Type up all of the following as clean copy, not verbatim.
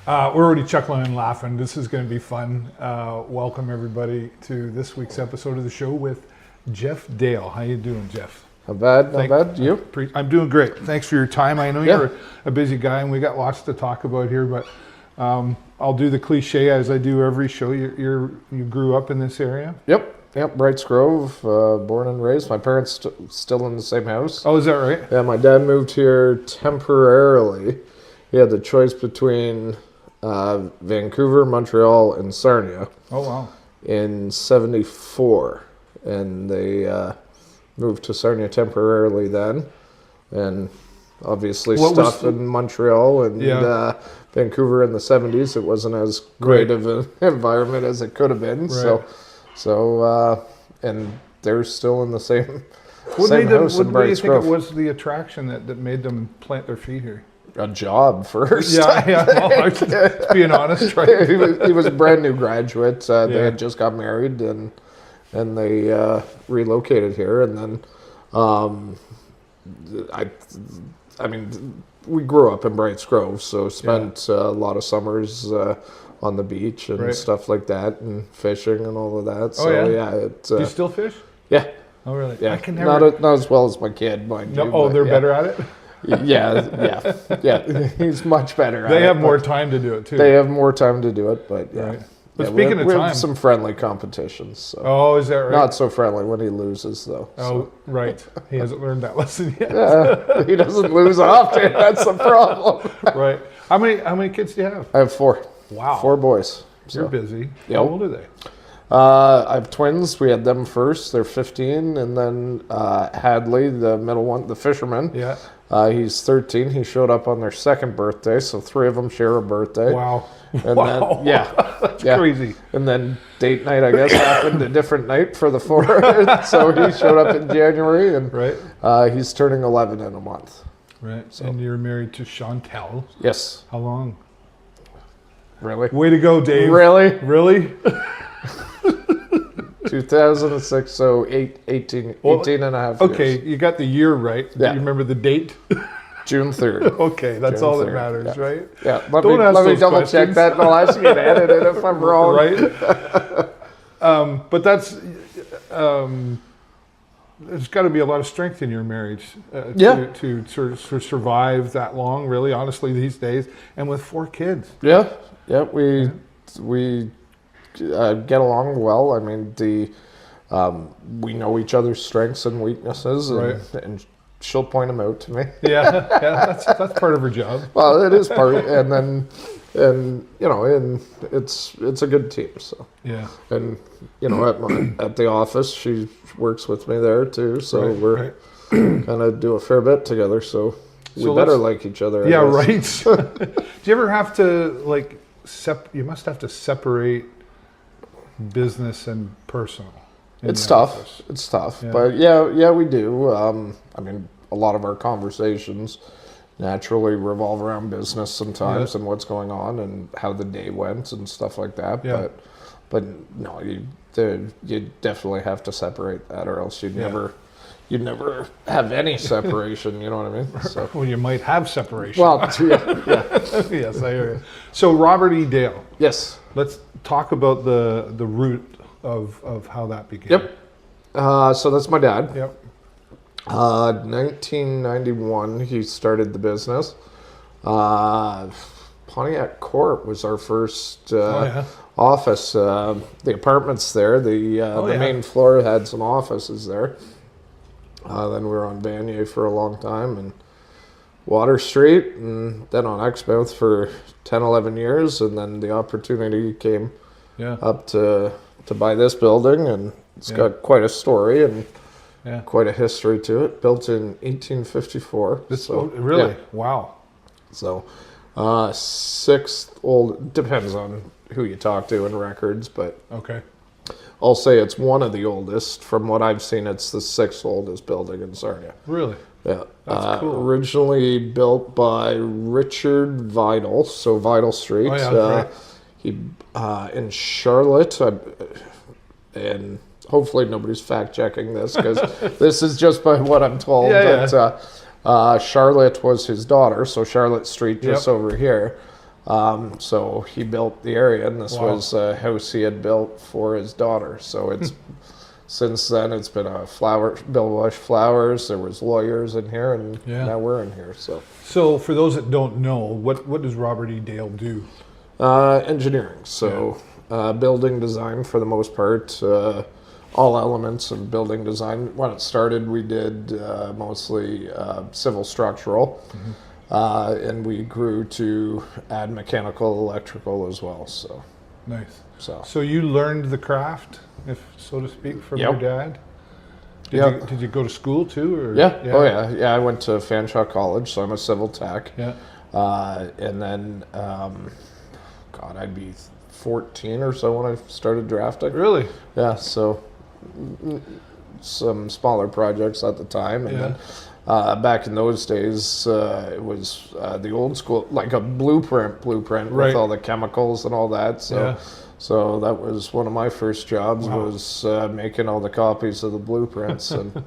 We're already chuckling and laughing. This is going to be fun. Welcome everybody to this week's episode of the show with Geoff Dale. How you doing, Geoff? Not bad. You? I'm doing great. Thanks for your time. I know you're a busy guy, and we got lots to talk about here. But I'll do the cliche as I do every show. You grew up in this area? Yep. Brights Grove, born and raised. My parents still in the same house. Oh, is that right? Yeah, my dad moved here temporarily. He had the choice between Vancouver, Montreal, and Sarnia. Oh, wow. In 74. And they moved to Sarnia temporarily then. And obviously in Montreal and Vancouver in the 70s. It wasn't as great of an environment as it could have been. Right. So and they're still in the same house in Brights Grove. What do you think it was the attraction that made them plant their feet here? A job first. Yeah. Well, being honest, right? he was a brand new graduate. They had just got married and they relocated here. And then, I mean, we grew up in Brights Grove, so spent a lot of summers on the beach and stuff like that, and fishing and all of that. Do you still fish? Yeah. Oh, really? Yeah. I can never. Not as well as my kid, mind you. Oh, they're better at it? Yeah. He's much better at it. They have more time to do it, too. They have more time to do it, but Right. But speaking of we time, have some friendly competitions. So. Oh, is that right? Not so friendly when he loses, though. Oh, right. He hasn't learned that lesson yet. He doesn't lose often. That's the problem. Right. How many kids do you have? I have 4. Wow. 4 boys. You're busy. Yep. How old are they? I have twins. We had them first. They're 15, and then Hadley, the middle one, the fisherman. Yeah. He's 13. He showed up on their second birthday, so 3 of them share a birthday. Wow. And then, That's crazy. And then date night, I guess, happened a different night for the 4th. So he showed up in January, and he's turning 11 in a month. Right. So. And you're married to Chantal. Yes. How long? Really? Way to go, Dave. Really? 2006, so 18 and a half years. Okay, you got the year right. Yeah. You remember the date? June 3rd. Okay, that's June all 3rd. that matters, right? Yeah, let me double check that, and I'll ask you to edit it if I'm wrong. Right? But that's, there's got to be a lot of strength in your marriage to sort of survive that long, really, honestly, these days, and with 4 kids. Yeah, we get along well. I mean, we know each other's strengths and weaknesses, and she'll point them out to me. That's part of her job. Well, it is part, and it's a good team. So and at the office, she works with me there too. So we're kind of do a fair bit together. So we better like each other. Right. Do you ever have to you must have to separate business and personal? It's tough. Office. It's tough. Yeah. But we do. I mean, a lot of our conversations naturally revolve around business sometimes and what's going on and how the day went and stuff like that. Yeah. But no, you definitely have to separate that, or else you'd never have any separation. You know what I mean? So. Well, you might have separation. Well, yeah. Yes, I hear you. So Robert E. Dale. Yes. Let's talk about the root of how that began. Yep. So that's my dad. Yep. 1991, he started the business. Pontiac Court was our first office. The apartments there, the main floor had some offices there. Then we were on Vanier for a long time, and Water Street, and then on Exmouth for 10, 11 years, and then the opportunity came up to buy this building, and it's got quite a story and quite a history to it. Built in 1854. Really? Yeah. Wow. So 6th old, depends on who you talk to in records, but I'll say it's one of the oldest. From what I've seen, it's the 6th oldest building in Sarnia. Really? Yeah. That's cool. Originally built by Richard Vidal, so Vidal Street. He in Charlotte, and hopefully nobody's fact checking this because this is just by what I'm told. Charlotte was his daughter, so Charlotte Street just over here. So he built the area, and this Wow. was a house he had built for his daughter. So it's since then it's been a Bill Bush Flowers. There was lawyers in here, and Yeah. now we're in here. So for those that don't know, what does Robert E. Dale do? Engineering. So building design for the most part. All elements of building design. When it started, we did mostly civil structural, and we grew to add mechanical, electrical as well. So Nice. So So you learned the craft, if so to speak, from Yep. your dad? Yep. Did you go to school too? Or? yeah. Oh yeah. I went to Fanshawe College, so I'm a civil tech. Yeah. And then, God, I'd be 14 or so when I started drafting. Really? Yeah. So some smaller projects at the time, and Yeah. then back in those days, it was the old school, like a blueprint Right. with all the chemicals and all that. So, Yeah. so that was one of my first jobs. Wow. Was making all the copies of the blueprints. And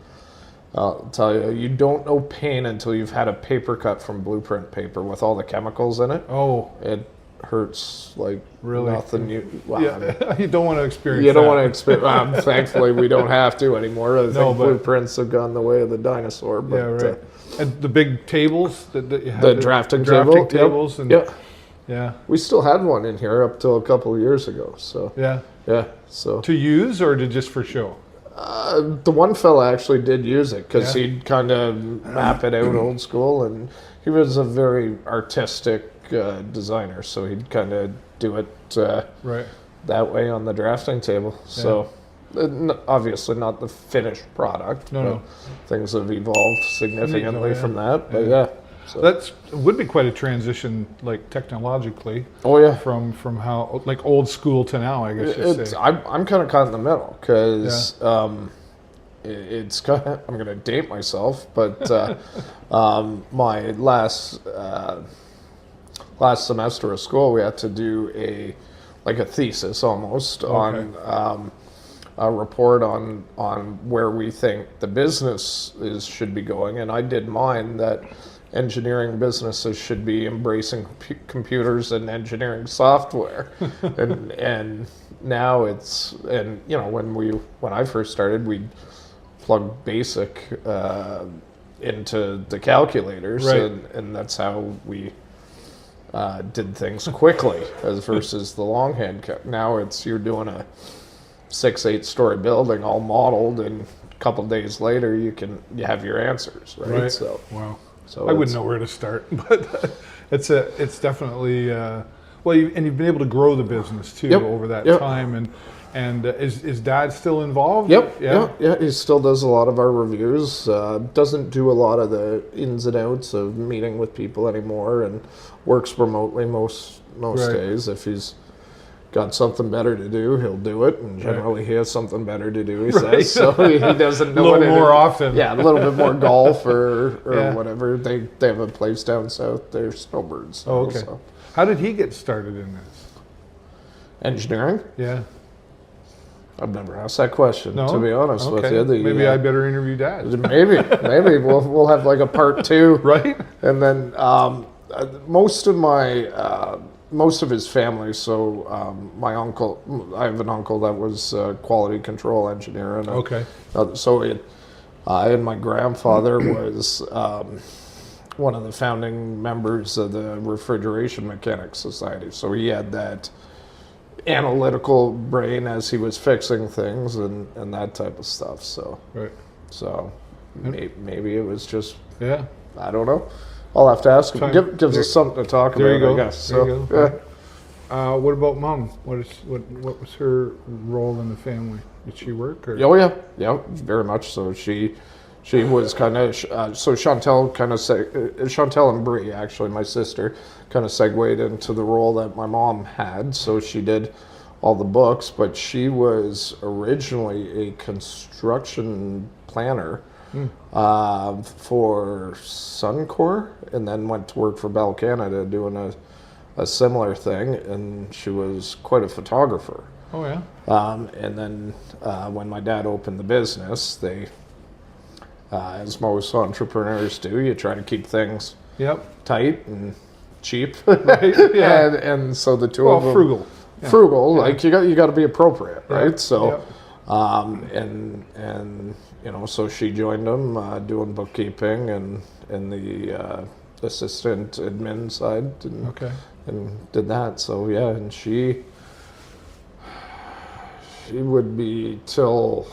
I'll tell you, you don't know pain until you've had a paper cut from blueprint paper with all the chemicals in it. Oh, It hurts like Really? nothing. Wow. yeah. You don't want to experience You don't that. want to experience. Thankfully, we don't have to anymore. I No, think but- blueprints have gone the way of the dinosaur. But, Yeah, right. And the big tables that you had. the drafting drafting table. tables. And, Yeah, yeah. we still had one in here up till a couple of years ago. So Yeah. yeah, so To use or to just for show? the one fella actually did use it because Yeah. he'd kind of map it out old school, and he was a very artistic designer, so he'd kind of do it Right. that way on the drafting table. So obviously not the finished product. No, but no. things have evolved significantly yeah. from that. But Yeah. yeah. So. That's would be quite a transition, like technologically, Oh yeah. from how like old school to now. I guess you'd say. I'm kind of caught in the middle because it's kind of, I'm going to date myself, but my last semester of school, we had to do a thesis almost on a report on where we think the business should be going, and I did mine that engineering businesses should be embracing computers and engineering software, and now it's, and you know, when I first started, we'd plug BASIC into the calculators, Right. and that's how we did things quickly as versus the longhand. Now you're doing a 6-8 story building all modeled, and a couple days later you have your answers, right? Right. So Wow. So I wouldn't know where to start, but it's definitely well. You've been able to grow the business too Yep. over that Yep. time, and is Dad still involved? Yep. Yeah. Yeah. He still does a lot of our reviews. Doesn't do a lot of the ins and outs of meeting with people anymore, and works remotely most Right. days. If he's got something better to do, he'll do it, and generally he has something better to do. He Right. says so. He doesn't A know little what more often. Yeah, a little bit more golf or Yeah. whatever. They have a place down south. They're snowbirds. Oh, okay. So. How did he get started in this? Engineering? Yeah. I've never asked that question, No. to be honest with Okay. you. Maybe I better interview Dad. Maybe we'll have like a part 2, Right. and then most of his family. So my uncle, I have an uncle that was a quality control engineer, and Okay. and my grandfather was one of the founding members of the Refrigeration Mechanics Society. So he had that analytical brain as he was fixing things and that type of stuff. So Right. maybe it was just, Yeah. I don't know. I'll have to ask him. Time. Gives us something to talk There about, you go. I guess. There So, you go. yeah. What about Mom? What was her role in the family? Did she work? Or? Oh yeah, very much so. She was kind of so Chantal Chantal and Brie, actually my sister, kind of segued into the role that my mom had. So she did all the books, but she was originally a construction planner for Suncor, and then went to work for Bell Canada doing a similar thing, and she was quite a photographer. Oh yeah. And then when my dad opened the business, they, as most entrepreneurs do, you try to keep things Yep. tight and cheap, Right, yeah. and so the two of them frugal. frugal. Like you got to be appropriate, right? So, Yep. and you know, so she joined them doing bookkeeping and the assistant admin side, and did that. So yeah, and she would be till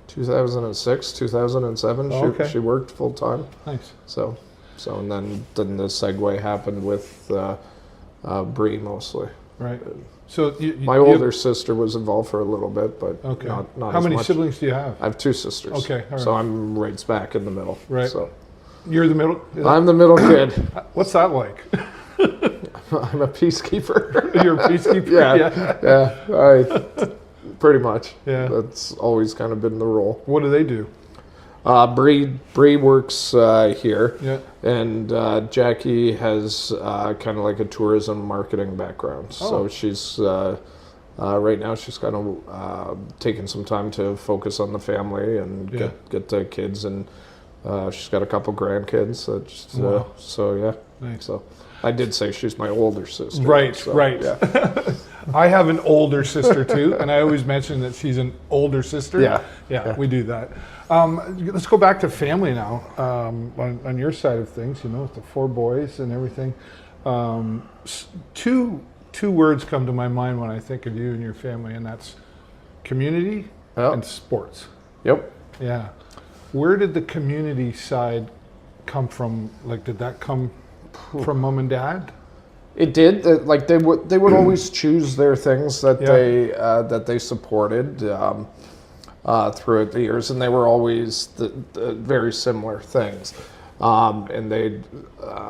2006, 2007. Okay. She worked full time. Nice. So and then the segue happened with Bree mostly. Right. So My older sister was involved for a little bit, but okay. not How as many much. siblings do you have? I have two sisters. Okay, all right. So I'm right smack in the middle. Right. So You're the middle? I'm the middle kid. What's that like? I'm a peacekeeper. You're a peacekeeper? Yeah. I pretty much. Yeah. That's always kind of been the role. What do they do? Bree works here. Yeah. And Jackie has kind of like a tourism marketing background. So she's right now she's kind of taking some time to focus on the family and get the kids, and she's got a couple grandkids. So yeah. Nice. So I did say she's my older sister. Right, so, right. Yeah. I have an older sister too, and I always mention that she's an older sister. Yeah. We do that. Let's go back to family now. On your side of things, you know, with the 4 boys and everything. Two words come to my mind when I think of you and your family, and that's community and sports. Yep. Yeah. Where did the community side come from? Like, did that come from mom and dad? It did. Like they would always choose their things that they supported throughout the years, and they were always the very similar things. And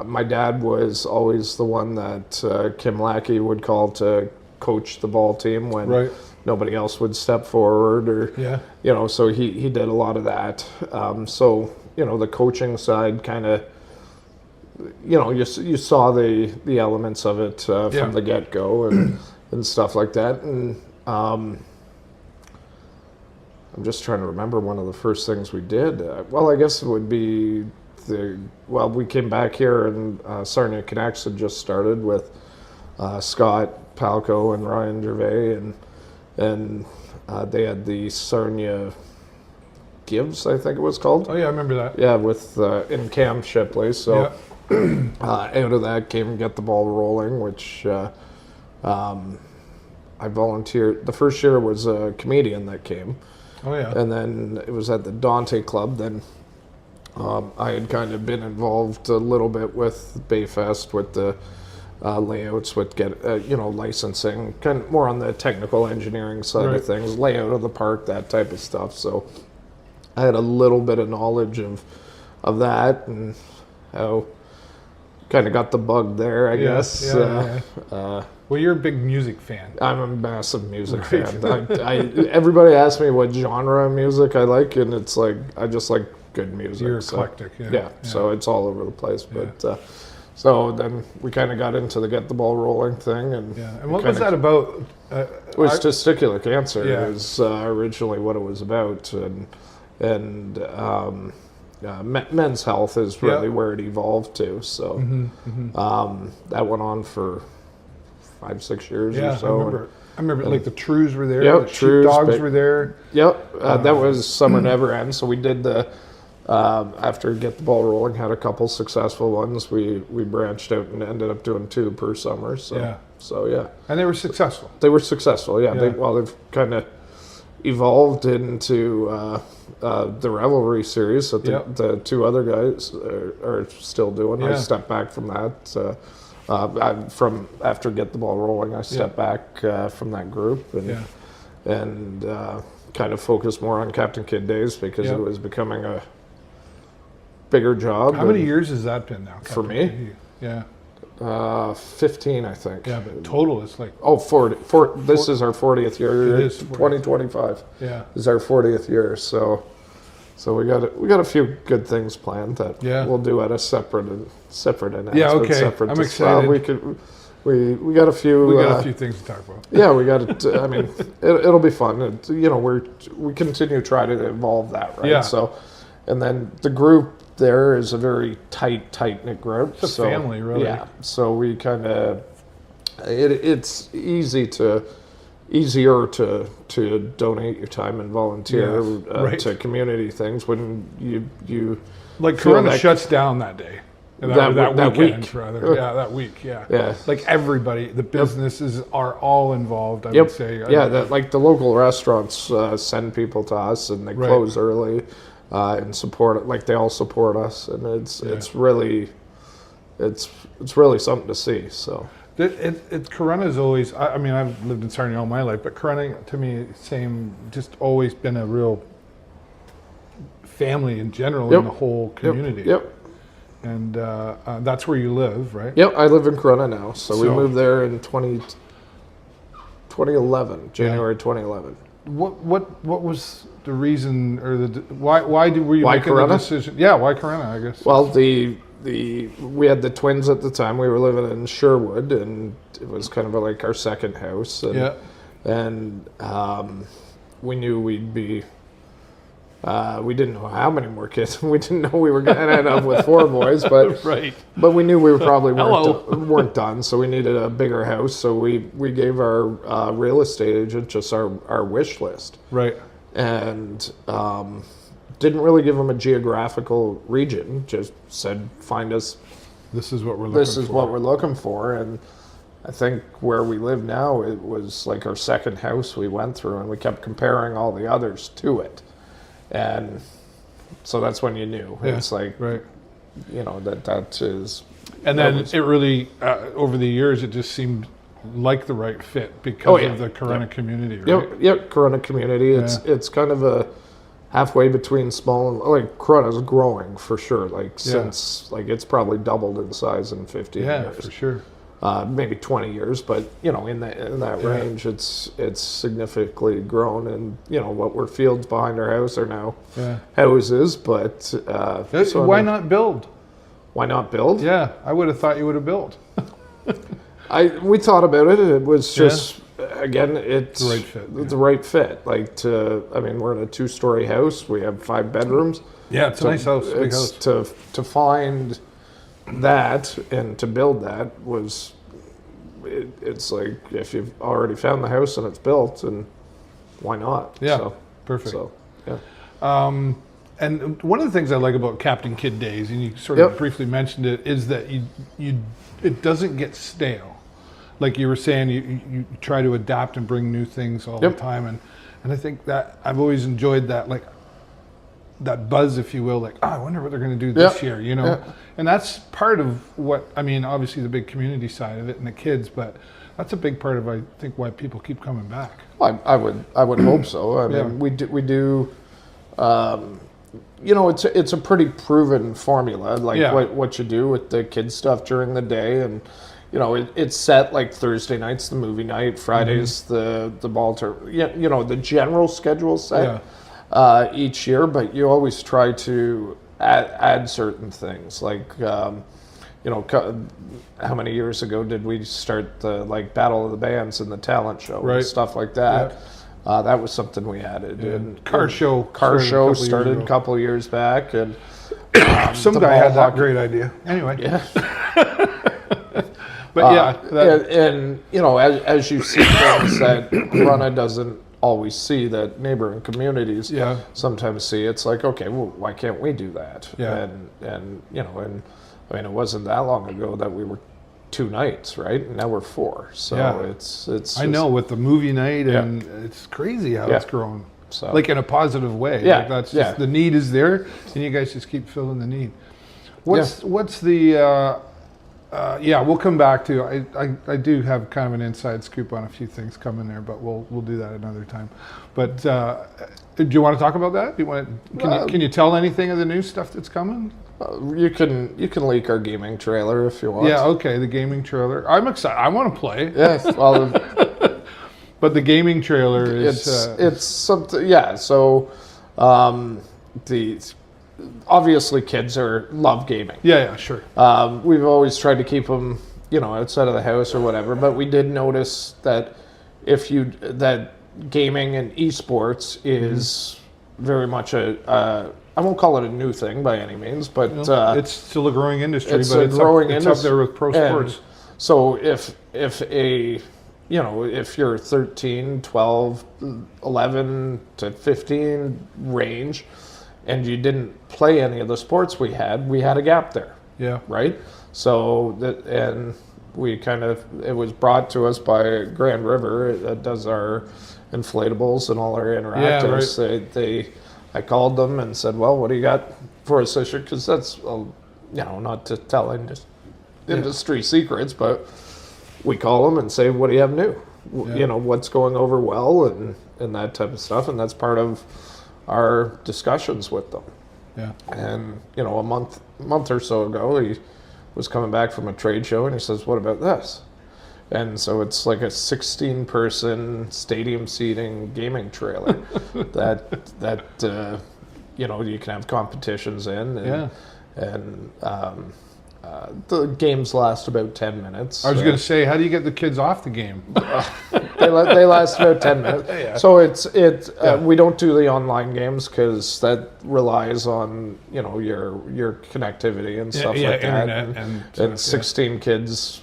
my dad was always the one that Kim Lackey would call to coach the ball team when nobody else would step forward, or you know. So he did a lot of that. So you know, the coaching side kind of. You know, you saw the elements of it from the get-go and stuff like that. And I'm just trying to remember one of the first things we did. Well, I guess it would be we came back here and Sarnia Connects had just started with Scott Palco and Ryan Gervais, and they had the Sarnia Gives, I think it was called. Oh yeah, I remember that. Yeah, with in Cam Shipley. So. Out of that came Get the Ball Rolling, which I volunteered. The first year was a comedian that came. Oh yeah. And then it was at the Dante Club. Then I had kind of been involved a little bit with Bayfest, with the layouts, with licensing, kind of more on the technical engineering side of things, layout of the park, that type of stuff. So I had a little bit of knowledge of that, and how kind of got the bug there, I guess. Well, you're a big music fan. I'm a massive music fan. Everybody asks me what genre of music I like, and it's like I just like good music. You're eclectic. So it's all over the place. But so then we kind of got into the Get the Ball Rolling thing, and and what was that about? It was testicular cancer. It was originally what it was about, and men's health is really where it evolved to. So that went on for 5-6 years or so. I remember like the Trews were there, the Trews, Sheepdogs were there. That was Summer Never Ends. So we did the after Get the Ball Rolling, had a couple successful ones. We branched out and ended up doing 2 per summer. So And they were successful. They were successful. They've kind of evolved into the Revelry series that the 2 other guys are still doing. I stepped back from that. From after Get the Ball Rolling, I stepped back from that group and kind of focused more on Captain Kid Days because it was becoming a bigger job. How many years has that been now? For me? 15, I think. Yeah, but total it's like 40. This is our 40th year. It is 2025. Is our 40th year. So we got a few good things planned that we'll do at a separate announcement. I'm excited. We got a few. We got a few things to talk about. We got it. I mean, it'll be fun. We continue to try to evolve that, right? So, and then the group there is a very tight-knit group. It's a family, really. Yeah, so we kind of, it's easier to donate your time and volunteer to community things when you like Corona shuts down that day. That week, rather. Yeah, that week. Yeah. Yeah. Like everybody, the businesses are all involved. I would say. Yeah, like the local restaurants send people to us, and they close early and support it. Like they all support us, and it's really something to see. So. Corona's always. I mean, I've lived in Sarnia all my life, but Corona to me, just always been a real family in general in the whole community. Yep. And that's where you live, right? Yep, I live in Corona now. So we moved there in 2011, January 2011. What was the reason, or why were you making Corona? the decision? Yeah, why Corona? I guess. Well, we had the twins at the time. We were living in Sherwood, and it was kind of like our second house. And we knew we'd be. We didn't know how many more kids. We didn't know we were going to end up with 4 boys, but but we knew we were probably weren't done. So we needed a bigger house. So we gave our real estate agent just our wish list, right? And didn't really give them a geographical region. Just said, find us. This is what we're looking for. This is what we're looking for, and I think where we live now, it was like our second house we went through, and we kept comparing all the others to it. And so that's when you knew. Yeah, it's like, that is. And then it really, over the years, it just seemed like the right fit because of the Corona community, right? Yep, Corona community. It's kind of a halfway between small and, like, Corona's growing for sure. Like, since, like, it's probably doubled in size in 15 years. Yeah, for sure. Maybe 20 years, but in that range, it's significantly grown. And what were fields behind our house are now houses. But why not build? Why not build? Yeah, I would have thought you would have built. We thought about it. It was just again, it's the right fit. The right fit. Like we're in a 2-story house. We have 5 bedrooms. Yeah, it's a nice house. Big house. To find that and to build that was. It's like if you've already found the house and it's built, and why not? Yeah, so, perfect. So, yeah. And one of the things I like about Captain Kidd Days, and you sort of briefly mentioned it, is that it doesn't get stale. Like you were saying, you try to adapt and bring new things all the time, and I think that I've always enjoyed that, like that buzz, if you will, like, I wonder what they're going to do this year, and that's part of what, I mean, obviously the big community side of it and the kids, but that's a big part of, I think, why people keep coming back. Well, I would hope so. I mean, we do. It's a pretty proven formula, like what you do with the kids stuff during the day, and it's set like Thursday night's the movie night, Fridays the ball tournament. The general schedule set each year, but you always try to add certain things, like how many years ago did we start the Battle of the Bands and the talent show and stuff like that. That was something we added. And car show started a couple of years back, and some guy had that great idea. Anyway, but as you see things that Corona doesn't always see, that neighboring communities sometimes see, it's like, okay, well, why can't we do that? And I mean, it wasn't that long ago that we were 2 nights, right? And now we're 4. So it's I know, with the movie night, and it's crazy how it's grown. So, like, in a positive way. Yeah. Like, that's just, the need is there, and you guys just keep filling the need. What's the we'll come back to. I do have kind of an inside scoop on a few things coming there, but we'll do that another time. But do you want to talk about that? Can you tell anything of the new stuff that's coming? You can leak our gaming trailer if you want. Yeah, okay, the gaming trailer. I'm excited. I want to play. Yes, well, but the gaming trailer is it's something. Yeah, so obviously kids love gaming. Yeah, sure. We've always tried to keep them, outside of the house or whatever. But we did notice that that gaming and esports is very much I won't call it a new thing by any means, but it's still a growing industry. It's a growing industry. It's up there with pro sports. So if you're 13, 12, 11 to 15 range, and you didn't play any of the sports we had a gap there. Yeah. Right. So it was brought to us by Grand River that does our inflatables and all our interactives. Yeah, right. I called them and said, well, what do you got for us this year? Because that's, not to tell industry secrets, but we call them and say, what do you have new? Yeah. What's going over well and that type of stuff. And that's part of our discussions with them. Yeah. And, a month or so ago, he was coming back from a trade show and he says, what about this? And so it's like a 16-person stadium seating gaming trailer that you can have competitions in. And the games last about 10 minutes. I was going to say, how do you get the kids off the game? They last about 10 minutes. Yeah. So we don't do the online games because that relies on your connectivity and stuff like that. And 16 kids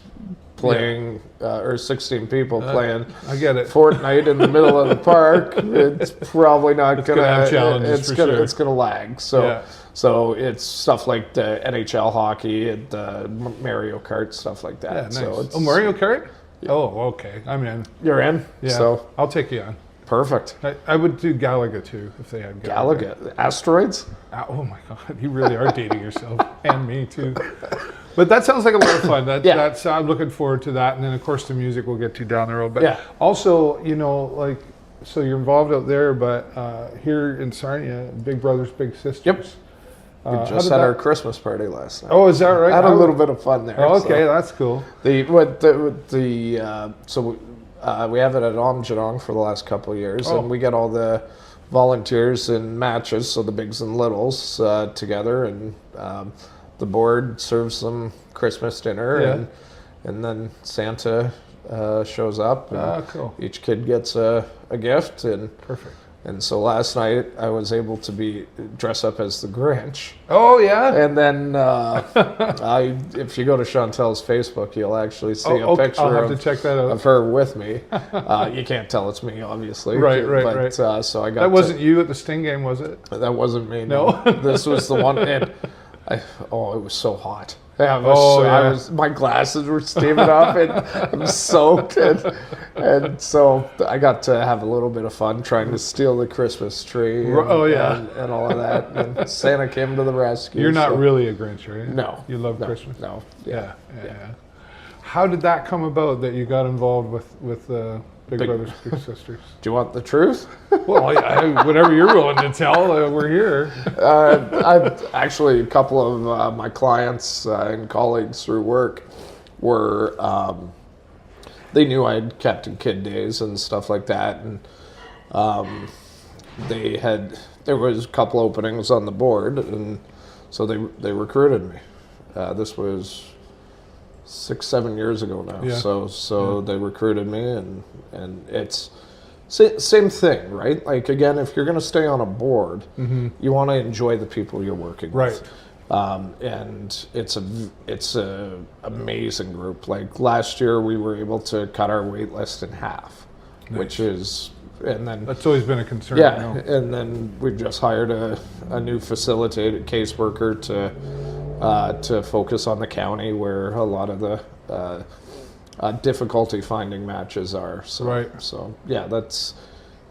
playing or 16 people playing. I get it. Fortnite in the middle of the park. It's probably not going to have challenges. It's going to lag. So it's stuff like the NHL hockey and the Mario Kart, stuff like that. Yeah, nice. So Mario Kart? Yeah. Oh, okay. I'm in. You're in? Yeah. So I'll take you on. Perfect. I would do Galaga too if they had Galaga. Asteroids? Oh my God, you really are dating yourself and me too. But that sounds like a lot of fun. That's I'm looking forward to that, and then of course the music we'll get to down the road. But also, so you're involved out there, but here in Sarnia, Big Brothers Big Sisters. Yep. We just had our Christmas party last night. Oh, is that right? I had a little bit of fun there. Oh, okay, that's cool. We have it at Omjadong for the last couple of years, and we get all the volunteers in matches, so the bigs and littles together, and the board serves them Christmas dinner, and then Santa shows up. And cool. Each kid gets a gift, and perfect. And so last night I was able to dress up as the Grinch. Oh yeah. And then if you go to Chantal's Facebook, you'll actually see a picture I'll have to check that out. of her with me. You can't tell it's me, obviously. Right. So I got. That wasn't you at the Sting game, was it? That wasn't me. No. This was the one. And it was so hot. My glasses were steaming up and I'm soaked. And so I got to have a little bit of fun trying to steal the Christmas tree and all of that. And Santa came to the rescue. You're not really a Grinch, right? No. You love Christmas? No. Yeah. How did that come about that you got involved with Big Brothers Big Sisters? Do you want the truth? Well, whatever you're willing to tell, we're here. I've actually, a couple of my clients and colleagues through work were, they knew I had Captain Kid days and stuff like that, and there was a couple openings on the board, and so they recruited me. This was 6-7 years ago now. Yeah. So they recruited me, and it's same thing, right? Like, again, if you're going to stay on a board, you want to enjoy the people you're working with. And it's a amazing group. Like last year, we were able to cut our wait list in half, which is, and then that's always been a concern. Yeah, and then we've just hired a new facilitated caseworker to focus on the county where a lot of the difficulty finding matches are. So yeah,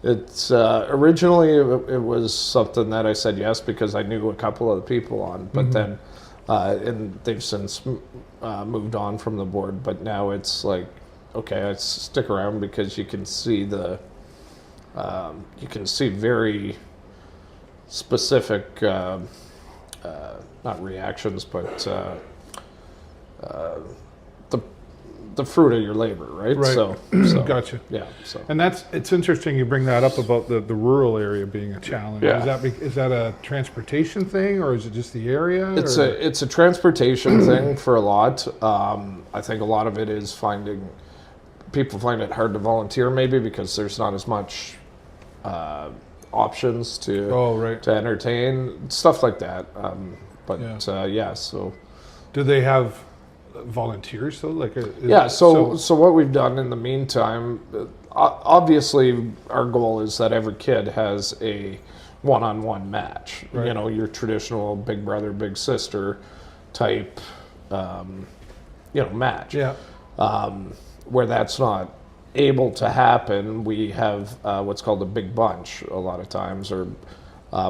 it's originally it was something that I said yes because I knew a couple of the people on, but then and they've since moved on from the board. But now it's like, okay, I stick around because you can see very specific not reactions, but the fruit of your labor, right? Right. So gotcha. Yeah. So. And it's interesting you bring that up about the rural area being a challenge. Yeah. Is that a transportation thing, or is it just the area? It's a transportation thing for a lot. I think a lot of it is people find it hard to volunteer, maybe because there's not as much options to to entertain, stuff like that. So do they have volunteers though? Like so what we've done in the meantime, obviously our goal is that every kid has a one-on-one match. Right. You know, your traditional big brother, big sister type, match. Yeah. Where that's not able to happen, we have what's called a big bunch a lot of times, or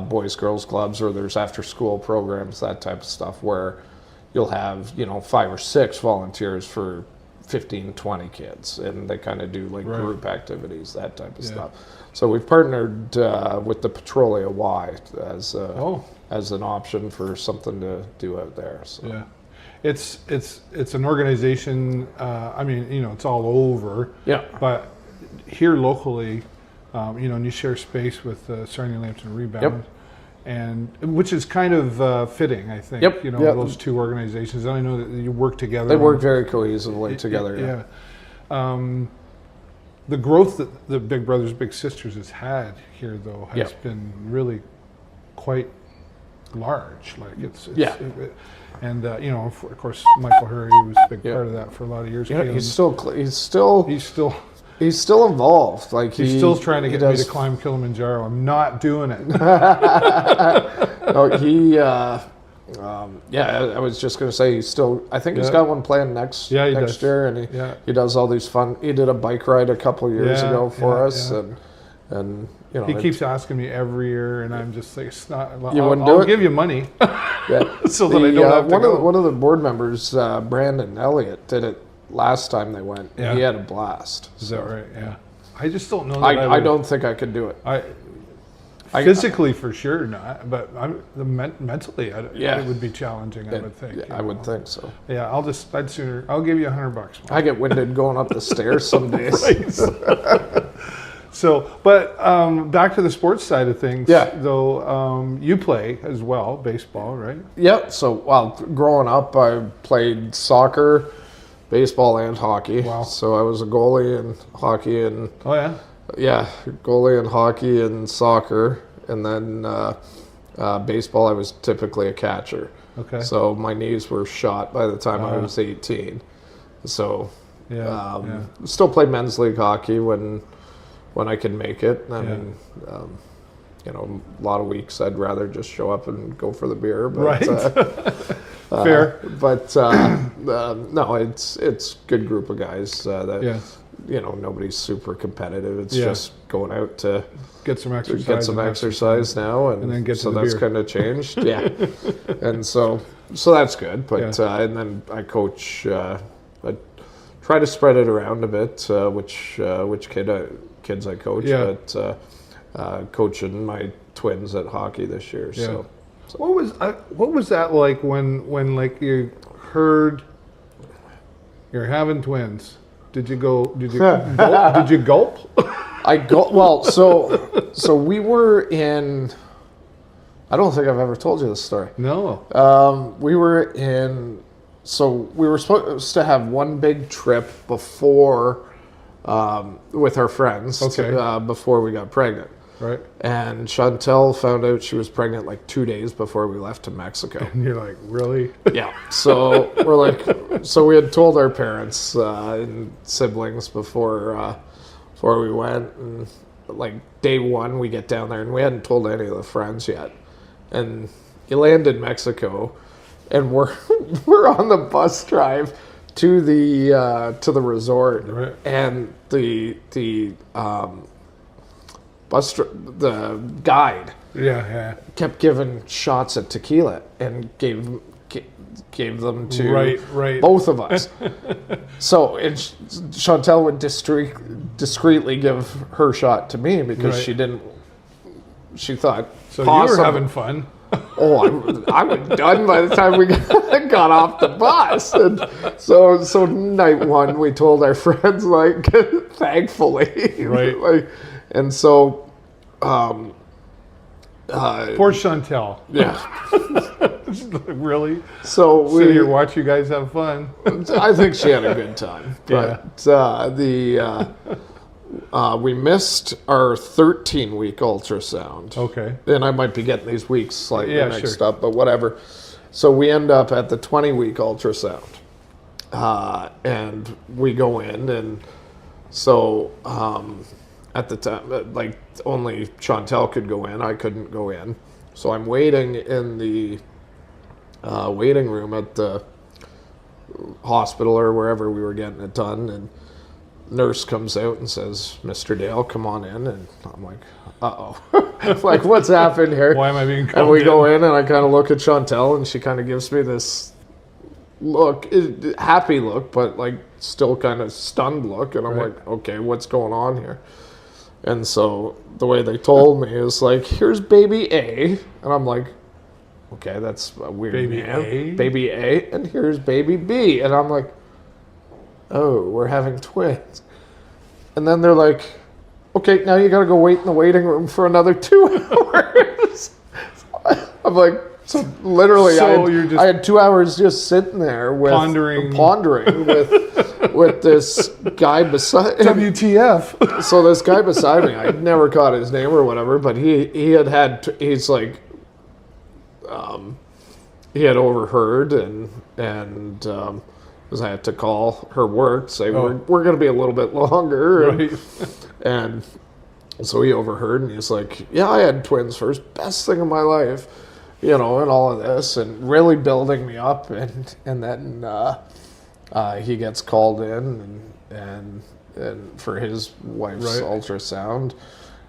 boys, girls clubs, or there's after-school programs, that type of stuff, where you'll have 5 or 6 volunteers for 15, 20 kids, and they kind of do like group activities, that type of stuff. So we've partnered with the Petrolia Y as an option for something to do out there. So. Yeah, it's an organization. It's all over. Yeah, but here locally, and you share space with Sarnia Lambton Rebound. Yep. And which is kind of fitting, I think. Yep. Those two organizations. And I know that you work together. They work very cohesively together. Yeah. The growth that the Big Brothers Big Sisters has had here, though, has been really quite large. Like of course, Michael Hurry was a big part of that for a lot of years. Yeah, he's still involved. Like he's still trying to get me to climb Kilimanjaro. I'm not doing it. I was just going to say I think he's got one planned next year, and he does all these fun. He did a bike ride a couple of years ago for us, and he keeps asking me every year, and I'm just like, it's not. I'll give you money. So that I don't have to go. One of the board members, Brandon Elliott, did it last time they went. Yeah. He had a blast. Is that right? Yeah. I just don't know. I don't think I could do it. Physically, for sure not, but mentally, it would be challenging. I would think. Yeah, I would think so. Yeah, I'll give you $100. I get winded going up the stairs some days. So, but back to the sports side of things. Yeah. Though you play as well, baseball, right? Yeah. So, growing up, I played soccer, baseball, and hockey. Wow. So I was a goalie in hockey and. Oh yeah. Yeah, goalie in hockey and soccer, and then baseball. I was typically a catcher. Okay. So my knees were shot by the time I was 18. So still play men's league hockey when I can make it. I mean, a lot of weeks I'd rather just show up and go for the beer. But, right. Fair. But no, it's good group of guys that. Nobody's super competitive. It's just going out to get some exercise, now, and then get to so the that's beer. kind of changed. Yeah, and so that's good. But and then I coach. I try to spread it around a bit. Which kids I coach. Yeah. But coaching my twins at hockey this year. Yeah. So what was that like when like you heard you're having twins? Did you gulp? Did you gulp? I go well. So we were in. I don't think I've ever told you this story. No. We were in. So we were supposed to have one big trip before, with our friends. Okay. Before we got pregnant. Right. And Chantal found out she was pregnant like 2 days before we left to Mexico. And you're like, really? Yeah. So we're like, so we had told our parents and siblings before we went, and like day one we get down there and we hadn't told any of the friends yet, and you land in Mexico, and we're on the bus drive to the resort, right. And the guide kept giving shots at tequila and gave them to both of us. So Chantal would discreetly give her shot to me because she thought so you were having fun. Oh, I was done by the time we got off the bus. And so night one we told our friends, like, thankfully, right. And so, poor Chantal. Yeah. Really? So we sit here, watch you guys have fun. I think she had a good time. But We missed our 13-week ultrasound. Okay. And I might be getting these weeks slightly mixed sure. up, but whatever. So we end up at the 20-week ultrasound. And we go in, and so at the time, like, only Chantal could go in. I couldn't go in. So I'm waiting in the waiting room at the hospital or wherever we were getting it done, and nurse comes out and says, "Mr. Dale, come on in." And I'm like, uh-oh. Like, what's happened here? Why am I being called And we in? go in, and I kind of look at Chantal, and she kind of gives me this look, happy look, but like still kind of stunned look. And I'm like, okay, what's going on here? And so the way they told me is like, here's baby A. And I'm like, okay, that's a weird Baby name. A? Baby A. And here's baby B. And I'm like, oh, we're having twins. And then they're like, okay, now you got to go wait in the waiting room for another 2 hours. I'm like, so literally, I had 2 hours just sitting there with pondering with this guy beside WTF. So this guy beside me, I never caught his name or whatever, but he had overheard and because I had to call her work, say we're going to be a little bit longer, and so he overheard, and he's like, yeah, I had twins first, best thing of my life. You know, and all of this, and really building me up, and then he gets called in, and for his wife's ultrasound.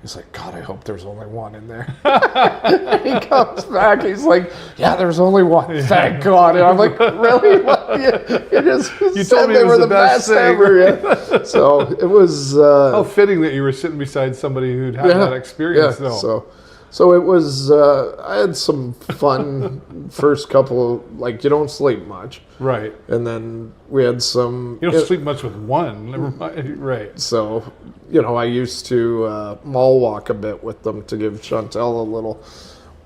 He's like, God, I hope there's only one in there. And he comes back, he's like, yeah, there's only one, thank God. And I'm like, really? You told me they it was were the best ever. Yeah. So it was... how fitting that you were sitting beside somebody who'd had that experience, though. So it was, I had some fun first couple of, like, you don't sleep much. Right. And then we had some... You don't sleep much with one. Never mind. Right. So, you know, I used to mall walk a bit with them to give Chantal a little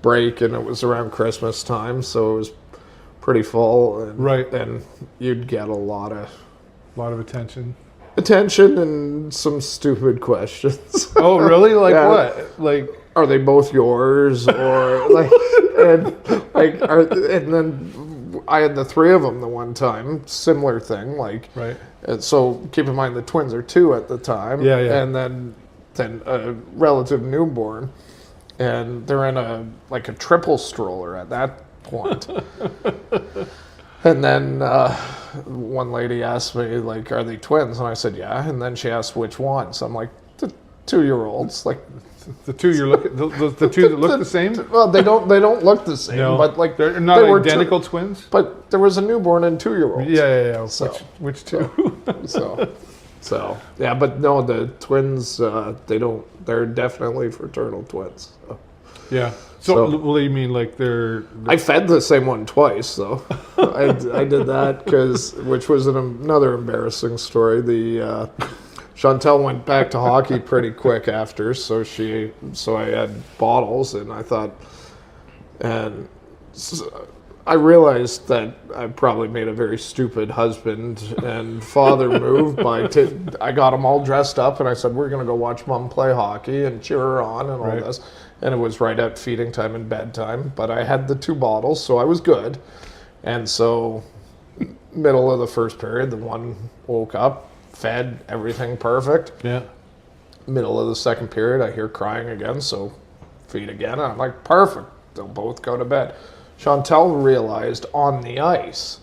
break, and it was around Christmas time, so it was pretty full. And, and you'd get a lot of attention. Attention and some stupid questions. Oh, really? Like what? Like... Are they both yours, or like, and then I had the 3 of them the one time, similar thing, like, and so keep in mind the twins are 2 at the time, and then a relative newborn, and they're in a triple stroller at that point. And then one lady asked me, like, are they twins? And I said, yeah. And then she asked which one. So I'm like, the 2-year-olds, like. The 2 you're looking, the 2 that look the same? Well, they don't look the same, but like they're not identical twins. But there was a newborn and 2-year-olds. Yeah. So, which 2? so yeah, but no, the twins they're definitely fraternal twins. So. Yeah. So what do you mean, like they're... I fed the same one twice, though. I did that which was another embarrassing story. Chantal went back to hockey pretty quick after, so I had bottles, and I thought, and I realized that I probably made a very stupid husband and father move I got them all dressed up, and I said, we're going to go watch Mom play hockey and cheer her on and all this, and it was right at feeding time and bedtime, but I had the 2 bottles, so I was good, and so middle of the first period, the one woke up, fed, everything perfect. Yeah. Middle of the second period, I hear crying again, so feed again. And I'm like, perfect. They'll both go to bed. Chantal realized on the ice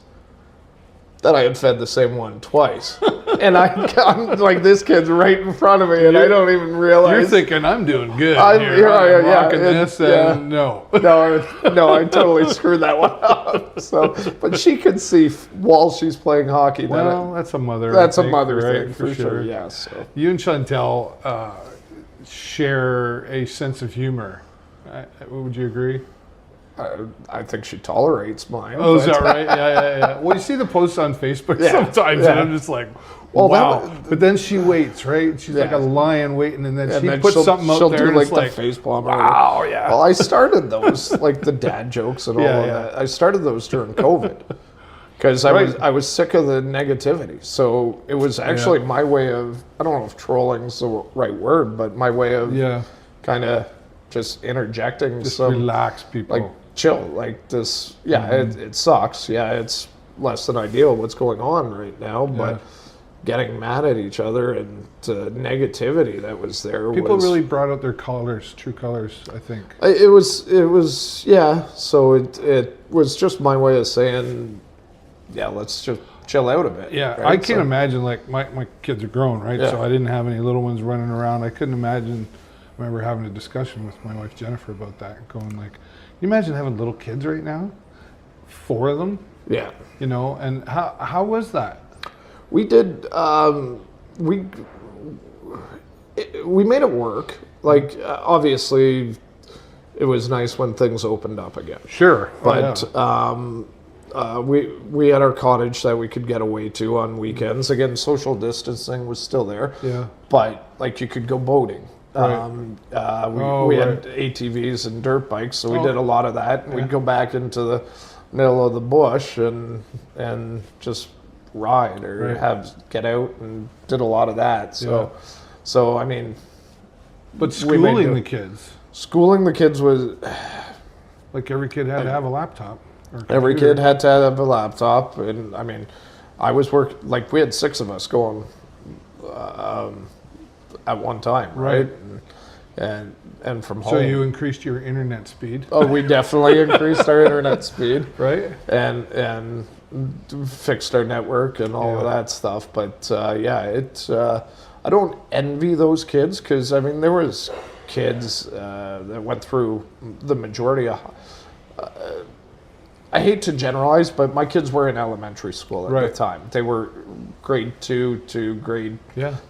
that I had fed the same one twice. And I'm like, this kid's right in front of me, and I don't even realize. You're thinking, I'm doing good. I'm rocking this, and no. No, I totally screwed that one up. So, but she could see while she's playing hockey. Well, that's a mother. That's a mother thing, for sure. Yeah. So. You and Chantal share a sense of humor. Would you agree? I think she tolerates mine. Oh, is that right? Yeah. Well, you see the posts on Facebook sometimes, and I'm just like, wow. But then she waits, right? She's like a lion waiting, and then she puts something out there, and it's like, face palm. Wow, yeah. Well, I started those, like the dad jokes and all of that. I started those during COVID. because I was sick of the negativity. So it was actually my way of, I don't know if trolling's the right word, but my way of kind of just interjecting just some, relax people, like chill, like this. Yeah, it sucks. Yeah, it's less than ideal what's going on right now, but getting mad at each other and the negativity that was there. People really brought out their true colors, I think. It was, yeah. So it was just my way of saying, yeah, let's just chill out a bit. Yeah, right? I can't imagine, like, my kids are grown, right? Yeah. So I didn't have any little ones running around. I couldn't imagine. I remember having a discussion with my wife Jennifer about that, going like, can you imagine having little kids right now? 4 of them? Yeah. You know, and how was that? We did, we made it work. Like, obviously, it was nice when things opened up again. Sure. But we had our cottage that we could get away to on weekends. Again, social distancing was still there. Yeah. But, like, you could go boating. Right. We had ATVs and dirt bikes, so we did a lot of that. We'd go back into the middle of the bush and just ride or get out, and did a lot of that. So I mean, but schooling the kids. Schooling the kids was like every kid had to have a laptop. Every kid had to have a laptop, and I mean, I was like we had 6 of us going at one time, right? And from home. So you increased your internet speed. Oh, we definitely increased our internet speed, right? And fixed our network and all of that stuff. But I don't envy those kids, because I mean there was kids that went through the majority of. I hate to generalize, but my kids were in elementary school at the time. They were grade 2 to grade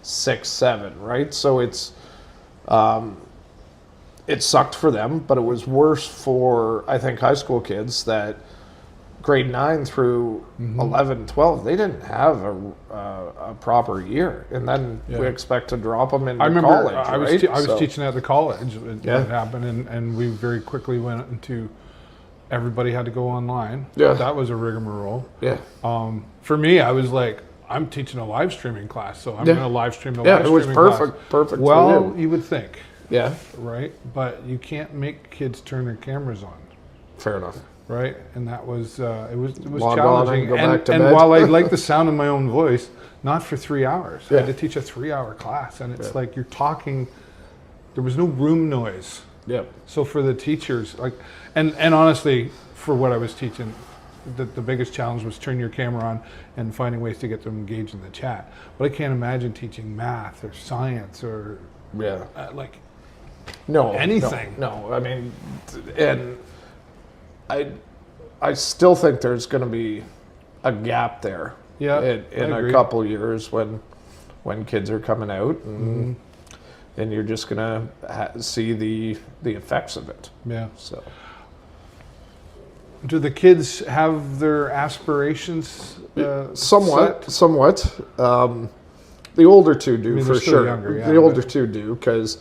6, 7, right? So it's it sucked for them, but it was worse for, I think, high school kids that grade 9 through 11, 12, they didn't have a proper year. And then we expect to drop them into college, I was teaching at the college when it happened, and we very quickly went into, everybody had to go online. Yeah. That was a rigmarole. Yeah. For me, I was like, I'm teaching a live streaming class, so I'm going to live stream the live streaming class. Yeah, it was perfect. Well, you would think. Yeah. Right? But you can't make kids turn their cameras on. Fair enough. Right? And that was, it was Log challenging. On and and while I like the sound of my own voice, not for 3 hours. I had to teach a 3-hour class, and it's like you're talking, there was no room noise. Yep. So for the teachers, like, and honestly, for what I was teaching, the biggest challenge was turn your camera on and finding ways to get them engaged in the chat. But I can't imagine teaching math or science or like anything. No, I mean, and I still think there's going to be a gap there. Yeah, in a couple years when kids are coming out, and you're just going to see the effects of it. Yeah. So. Do the kids have their aspirations? Somewhat. The older two do, for sure. Younger, the older two do, because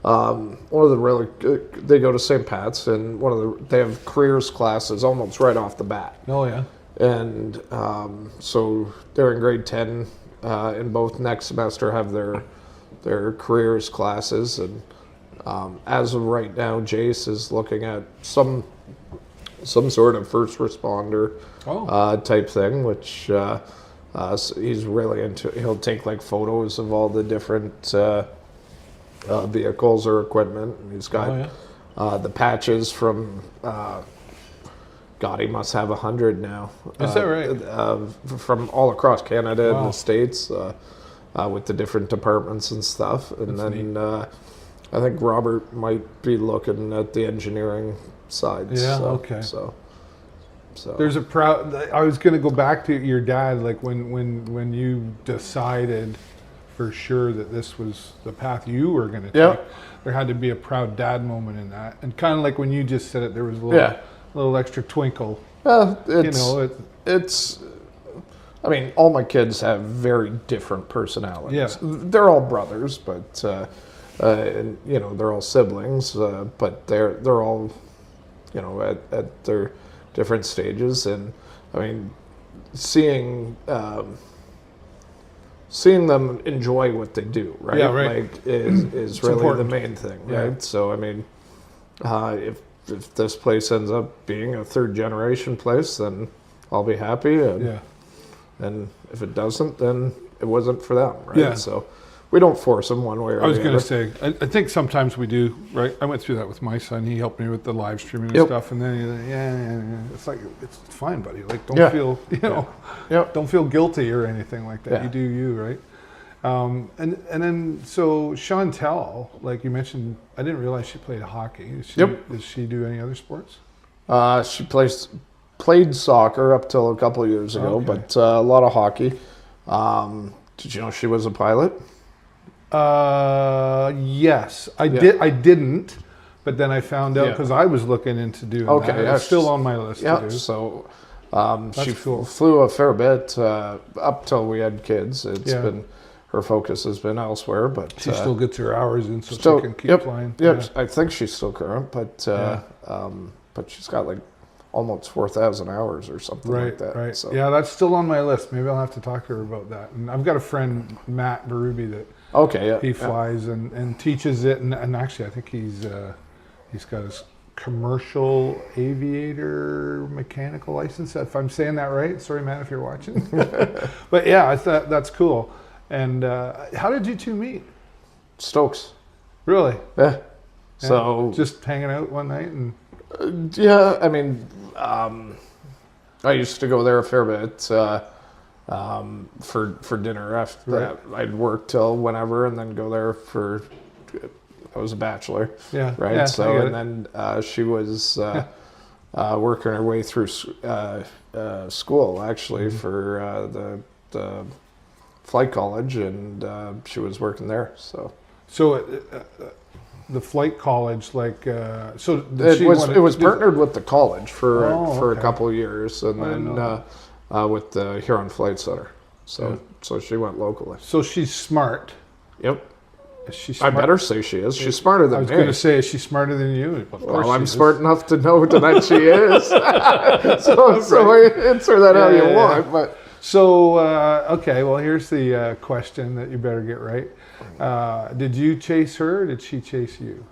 one of the they go to St. Pat's, and they have careers classes almost right off the bat. Oh yeah. And so they're in grade 10, and both next semester have their careers classes, and as of right now, Jace is looking at some sort of first responder type thing, which he's really into. He'll take like photos of all the different vehicles or equipment, and he's got the patches from. God, he must have 100 now. Is that right? From all across Canada and the States, with the different departments and stuff. And That's then I think Robert might be looking at the engineering side. Yeah, okay. So there's a proud. I was going to go back to your dad, like when you decided for sure that this was the path you were going to take. There had to be a proud dad moment in that, and kind of like when you just said it, there was a little extra twinkle. It's. I mean, all my kids have very different personalities. Yeah. They're all brothers, but and they're all siblings, but they're all, at their different stages. And I mean, seeing seeing them enjoy what they do, right? Yeah, right. Like is really important. the main thing, Yeah. right? So I mean, if this place ends up being a third generation place, then I'll be happy. And if it doesn't, then it wasn't for them, right? Yeah. So we don't force them one way or the other. I was going to say, I think sometimes we do, right? I went through that with my son. He helped me with the live streaming and Yep. stuff, and then yeah. It's like it's fine, buddy. Like don't Yeah. feel, Yep. don't feel guilty or anything like that. Yeah. You do you, right? And then so Chantal, like you mentioned, I didn't realize she played hockey. Does she do any other sports? She played soccer up till a couple of years ago, Okay. but a lot of hockey. Did you know she was a pilot? Yes, I Yeah. did. I didn't, but then I found out Yeah. because I was looking into doing Okay, that. yeah, It's still on my list Yeah. to do. So she cool. flew a fair bit up till we had kids. It's Yeah. been her focus has been elsewhere, but She still gets her hours in, so still- she can keep yep, flying. Yep, I think she's still current, but she's got like almost 4,000 hours or something like Right, that. right. So. Yeah, that's still on my list. Maybe I'll have to talk to her about that. And I've got a friend, Matt Berube, that Okay. Yeah. he flies and teaches it. And actually, I think he's got his commercial aviator mechanical license. If I'm saying that right, sorry, Matt, if you're watching. But yeah, I thought that's cool. And how did you two meet? Stokes. Really? Yeah. Yeah. So Just hanging out one night and. yeah, I mean, I used to go there a fair bit for dinner after that. I'd work till whenever, and then go there for. I was a bachelor, Yeah. right? Yeah, So I get and then she was working her way through school actually for the flight college, and she was working there. So the flight college, like, so it was partnered with the college for okay. a couple of years, and I didn't then with the Huron Flight Center. So Yeah. so she went locally. So she's smart. Yep. Is she I smart? better say she is. She's smarter I than was me. going to say, is she smarter than you? Of course Well, I'm she is. smart enough to know that she is. so answer that how you Yeah. want. But So, okay, well, here's the question that you better get right. Did you chase her or did she chase you?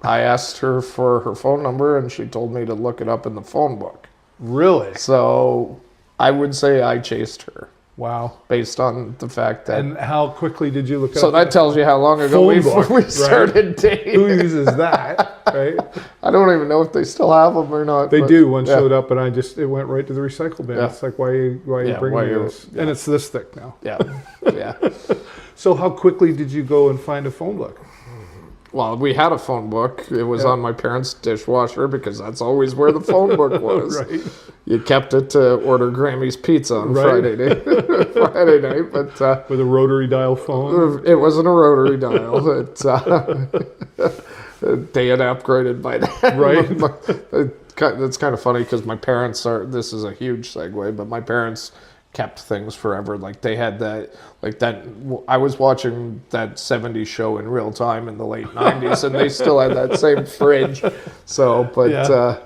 I asked her for her phone number, and she told me to look it up in the phone book. Really? So I would say I chased her Wow. based on the fact that. And how quickly did you look it So up? that tells you how long ago Phone we book, right? started dating. Who uses that, right? I don't even know if they still have them or not. They but do. One yeah. showed up and it went right to the recycle bin. Yeah. It's like, why are you Yeah, bringing why me you- this? yeah. And it's this thick now. Yeah, yeah. So how quickly did you go and find a phone book? Well, we had a phone book. It was on my parents' dishwasher because that's always where the phone book was. Right. You kept it to order Grammy's pizza on Right. Friday night. Friday night, but With a rotary dial phone? it wasn't a rotary dial. They had upgraded by then. Right. That's kind of funny because my parents are. This is a huge segue, but my parents kept things forever. Like they had that. I was watching that '70s show in real time in the late '90s, and they still had that same fridge. So, but Yeah.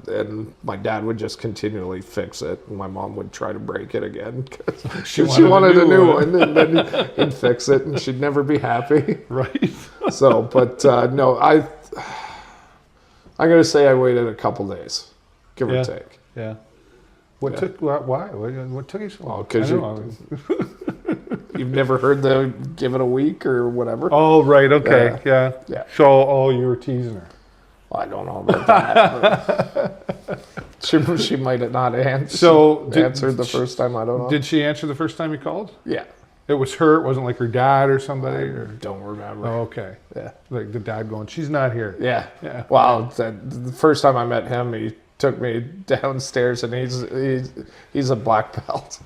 and my dad would just continually fix it, and my mom would try to break it again because She she wanted wanted a a new new one. one, and then he'd fix it, and she'd never be happy. Right. So, but no, I'm gonna say I waited a couple days, give Yeah. or take. Yeah. Why? What took you so long? Oh, 'cause I know. You've never heard the give it a week or whatever? Oh, right. Okay. Yeah. Yeah. So, you were teasing her. I don't know about that. But she might have not answered. So, answered the first time. I don't know. Did she answer the first time you called? Yeah. It was her. It wasn't like her dad or somebody. Or Don't remember. oh, okay. Yeah. Like the dad going, she's not here. Yeah. Yeah. Well, the first time I met him, he took me downstairs, and he's a black belt.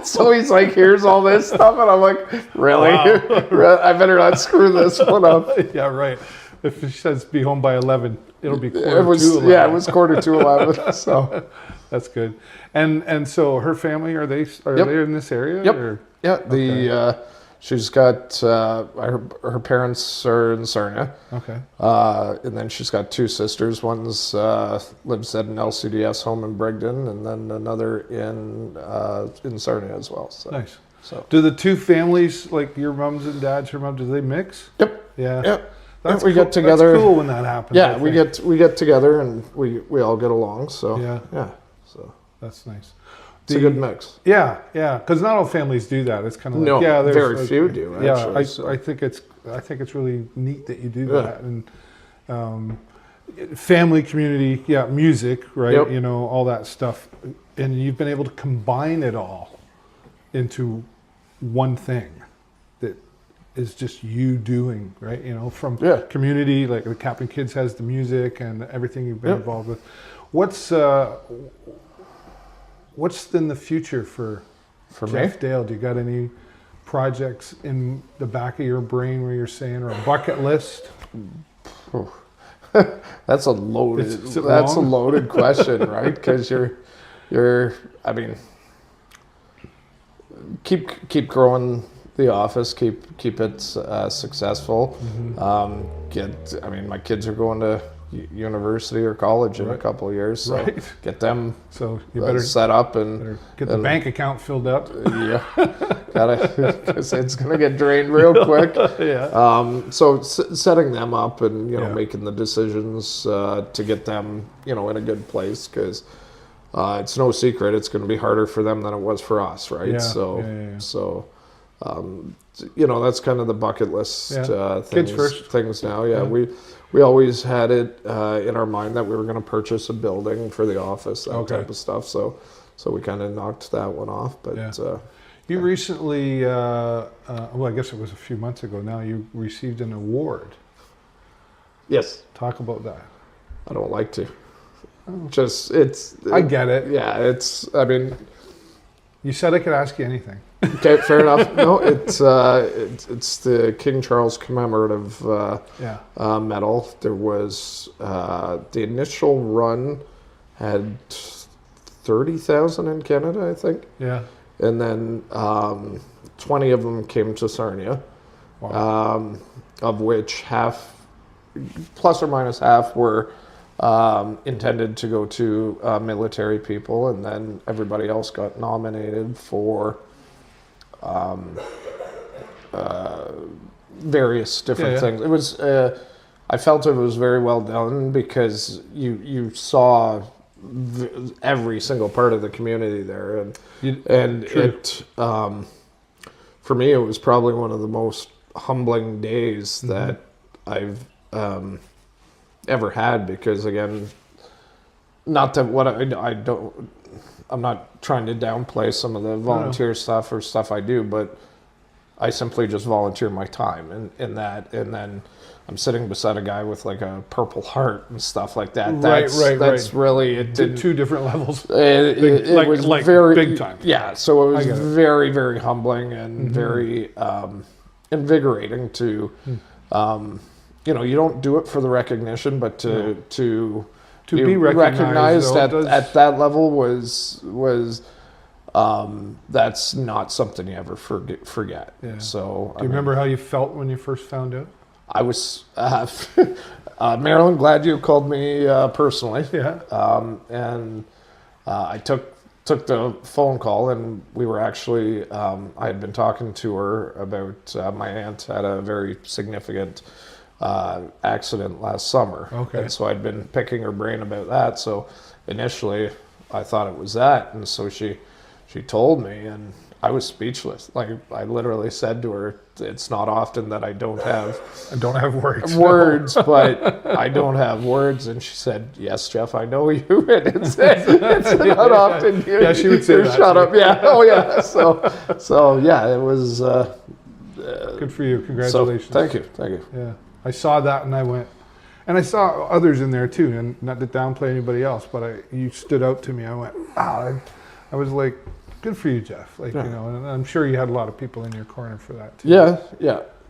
So he's like, here's all this stuff, and I'm like, really? Wow. I better not screw this one up. Yeah, right. If she says be home by 11, it'll be quarter It was to 11. yeah, it was 11:45. So That's good. And so her family, are they Yep. they in this area? Yep. Or? yeah, the She's got her parents are in Sarnia. Okay. And then she's got 2 sisters. One's lives at an LCDS home in Brigden, and then another in Sarnia as well. So. Nice. So do the 2 families, like your mums and dads, her mom, do they mix? Yep. Yeah. Yep. That's we cool. get together. That's cool when that happens. Yeah, we get together and we all get along. So yeah. So that's nice. It's a good mix. Yeah, because not all families do that. It's kind of like there's very few do. Actually, I think it's really neat that you do that, and family, community, music, right? Yep. You know, all that stuff, and you've been able to combine it all into one thing that is just you doing, right? You know, from community, like the Captain Kids has the music and everything you've been involved with. What's in the future for Geoff Dale? Do you got any projects in the back of your brain where you're saying, or a bucket list? That's a loaded question, right? Because you're I mean, keep growing the office, keep it successful. I mean, my kids are going to university or college in a couple of years, so get them you better set up and get the bank account filled up. Because it's gonna get drained real quick. So setting them up and making the decisions to get them in a good place, because it's no secret it's going to be harder for them than it was for us, right? So that's kind of the bucket list things. Kids first. Things now. We always had it in our mind that we were going to purchase a building for the office, that type of stuff. So we kind of knocked that one off. But you recently, I guess it was a few months ago now, you received an award. Yes. Talk about that. I don't like to. I get it. Yeah, I mean, you said I could ask you anything. Okay, fair enough. No, it's the King Charles commemorative medal. There was the initial run had 30,000 in Canada, I think. Yeah. And then 20 of them came to Sarnia, of which half, plus or minus half, were intended to go to military people, and then everybody else got nominated for various different things. It was I felt it was very well done, because you saw every single part of the community there, and it for me it was probably one of the most humbling days that I've ever had, because again, not that what I'm not trying to downplay some of the volunteer stuff or stuff I do, but I simply just volunteer my time in that, and then I'm sitting beside a guy with like a Purple Heart and stuff like that. That's really it. Did 2 different levels. It was like very big time. Yeah, so it was very, very humbling and very invigorating to. You don't do it for the recognition, but to be recognized at that level was that's not something you ever forget. Yeah. So do you remember how you felt when you first found out? I was Marilyn, glad you called me personally. Yeah. And I took the phone call, and we were actually I had been talking to her about my aunt had a very significant accident last summer. Okay. And so I'd been picking her brain about that. So initially I thought it was that. And so she told me, and I was speechless. Like, I literally said to her, it's not often that I don't have words, but I don't have words. And she said, yes, Geoff, I know you. And it's not often. Yeah, she would say that. Shut up. Yeah. Oh yeah. So yeah, it was, good for you. Congratulations. So, thank you. Yeah. I saw that and I went, and I saw others in there too, and not to downplay anybody else, but you stood out to me. I went, I was like, good for you, Geoff. Like, and I'm sure you had a lot of people in your corner for that too. Yeah.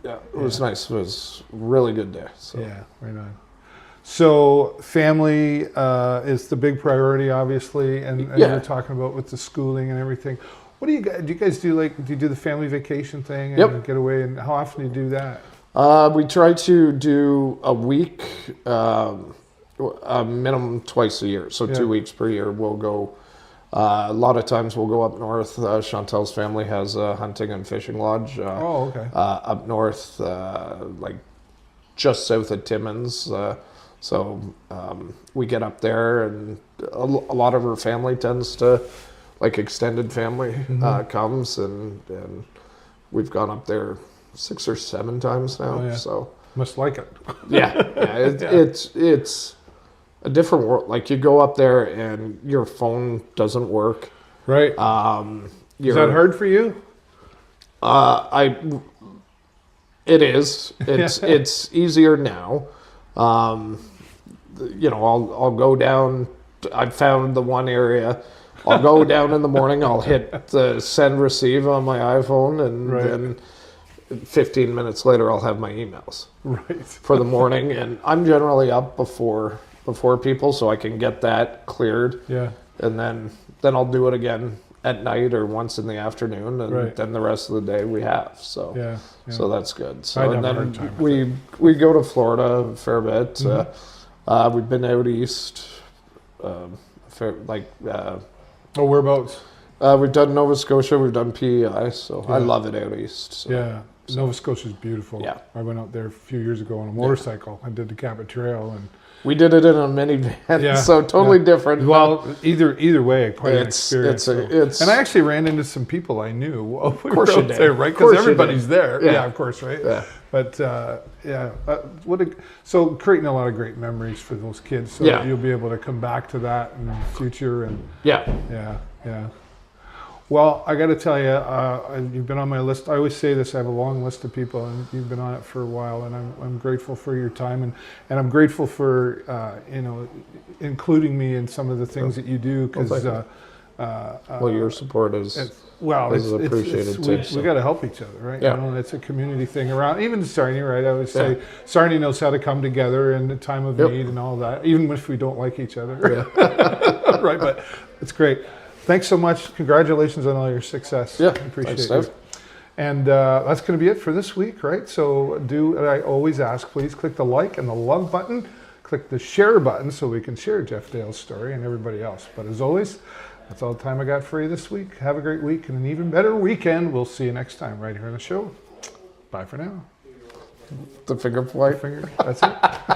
It was nice. It was a really good day. So. Yeah, right on. So family is the big priority, obviously, and you're talking about with the schooling and everything. What do you guys do? Like, do you do the family vacation thing and Yep. get away? And how often do you do that? We try to do a week, a minimum twice a year. So 2 weeks per year we'll go. A lot of times we'll go up north. Chantal's family has a hunting and fishing lodge. Okay. Up north, like just south of Timmins. So we get up there, and a lot of her family tends to, like extended family, comes, and we've gone up there 6 or 7 times now. Oh, yeah. So must like it. It's a different world. Like you go up there and your phone doesn't work. Right. Is that hard for you? It is. It's easier now. I'll go down. I've found the one area. I'll go down in the morning. I'll hit the send receive on my iPhone, and then 15 minutes later, I'll have my emails for the morning. And I'm generally up before people, so I can get that cleared. Yeah. And then I'll do it again at night or once in the afternoon, and then the rest of the day we have. So so that's good. So and then we go to Florida a fair bit. We've been out east, whereabouts? We've done Nova Scotia, we've done PEI, so I love it out east. So. Yeah, Nova Scotia is beautiful. Yeah. I went out there a few years ago on a motorcycle. I did the Cabot Trail, and we did it in a minivan, so totally different. Well, either way, quite an experience. And I actually ran into some people I knew while we were out there, right? Because everybody's there. Yeah, of course, right? Yeah. But so creating a lot of great memories for those kids, so that you'll be able to come back to that in the future. And yeah. Well, I got to tell you, you've been on my list. I always say this: I have a long list of people, and you've been on it for a while. And I'm grateful for your time, and I'm grateful for including me in some of the things that you do. Because your support is appreciated too. We got to help each other, right? Yeah. It's a community thing around. Even Sarnia, right? I would say Sarnia knows how to come together in the time of need and all that, even if we don't like each other. Right? But it's great. Thanks so much. Congratulations on all your success. Yeah, I appreciate it. And that's going to be it for this week, right? So I always ask, please click the like and the love button. Click the share button so we can share Geoff Dale's story and everybody else. But as always, that's all the time I got for you this week. Have a great week and an even better weekend. We'll see you next time right here on the show. Bye for now. The finger point. That's it.